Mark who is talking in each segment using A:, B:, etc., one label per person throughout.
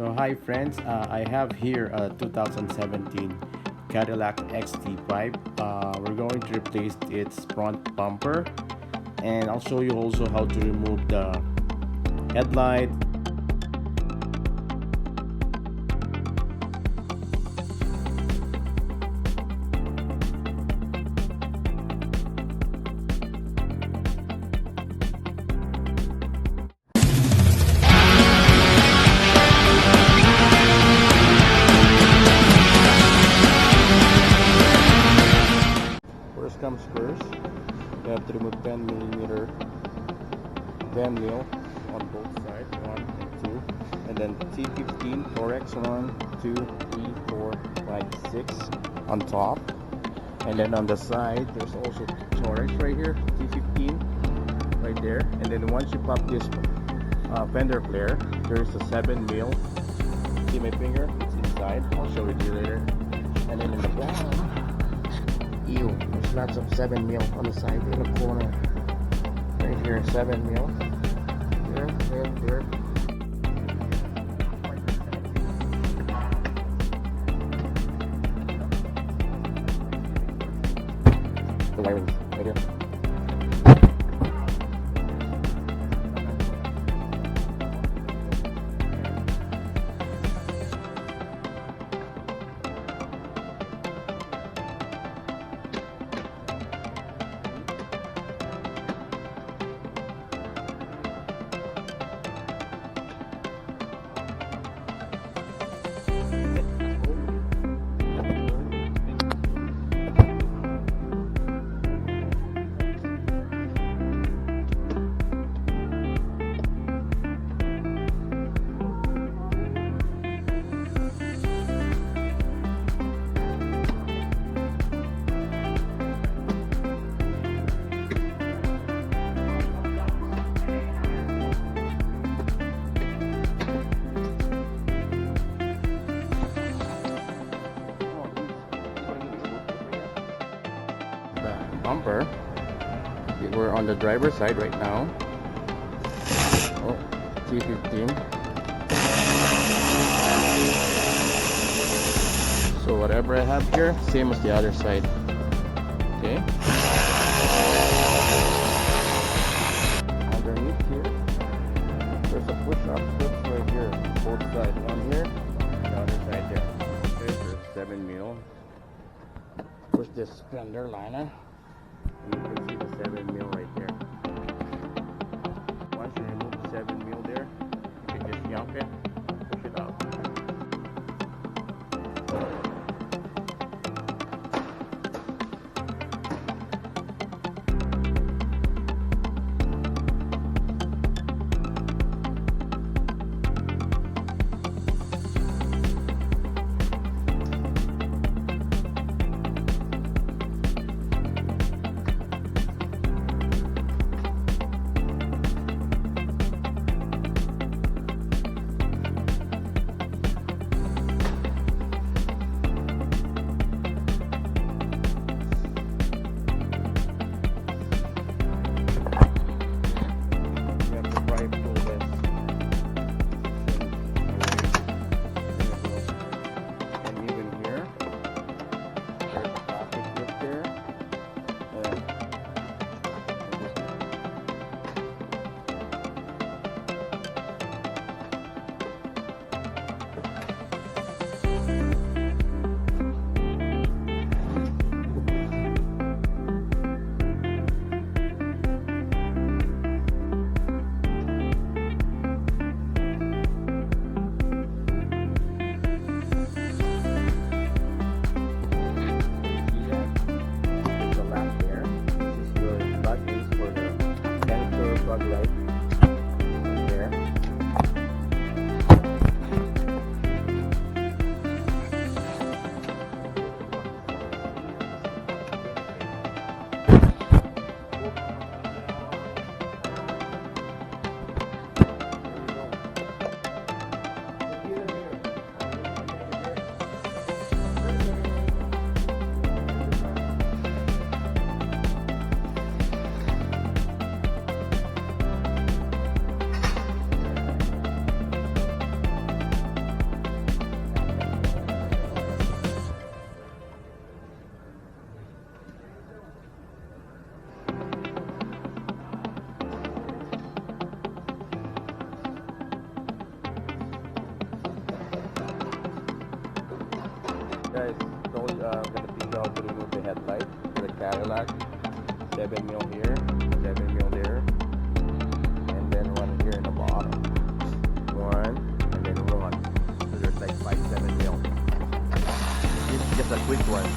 A: So hi friends, I have here a 2017 Cadillac XT5. We're going to replace its front bumper, and I'll show you also how to remove the headlight. First comes first, you have to remove 10mm van wheel on both sides, 1 and 2, and then T15 Torex 1, 2, 3, 4, 5, 6 on top, and then on the side there's also Torex right here, T15 right there, and then once you pop this fender flare, there's a 7mm. See my finger? It's inside. I'll show it to you later. And then in the bottom, there's lots of 7mm on the side in the corner. Right here, 7mm. There. The wirings, right here. Bumper. We're on the driver's side right now. Oh, T15. So whatever I have here, same as the other side. Okay. Underneath here, there's a push-up clips right here, both sides. One here, the other side there. There's 7mm. Push this fender liner. And you can see the 7mm right there. Once you remove the 7mm there, you can just yank it, push it out. to remove the headlight for the Cadillac. 7 mil here, 7 mil there, and then one here in the bottom. One, and then one. So there's like 5-7 mil. This is just a quick one.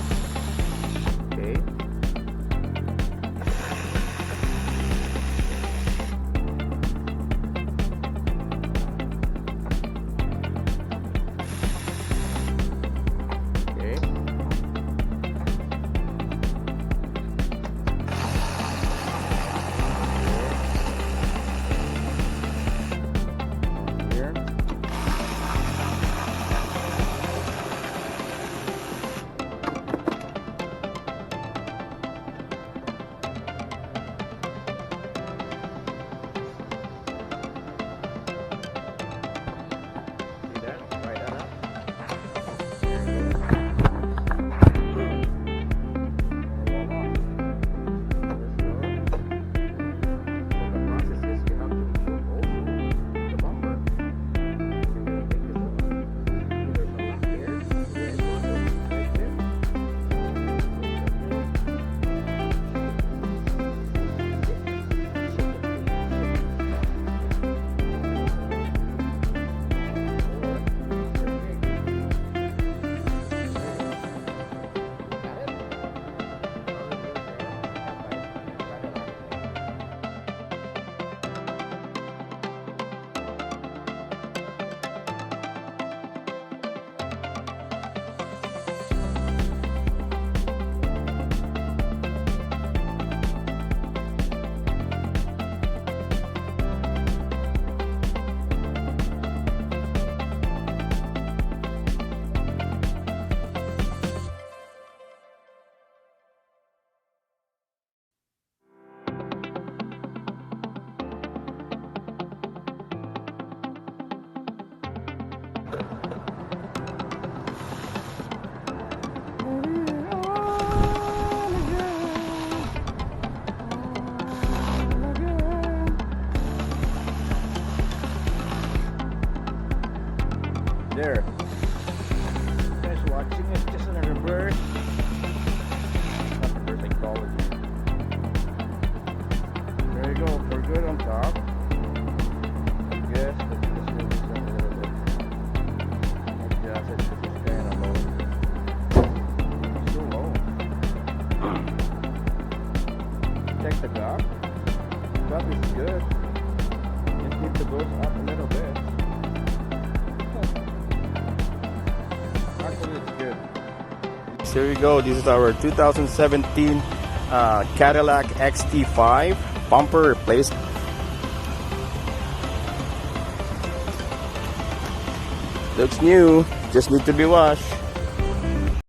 A: Okay. There. Guys watching it just in a reverse. Not reverse psychology. There you go, for good on top. I guess let's just move this up a little bit. Adjust it because it's kind of low. It's so low. Check the gap. Gap is good. It needs to go up a little bit. So here we go. This is our 2017 Cadillac XT5 bumper replaced. Looks new, just need to be washed.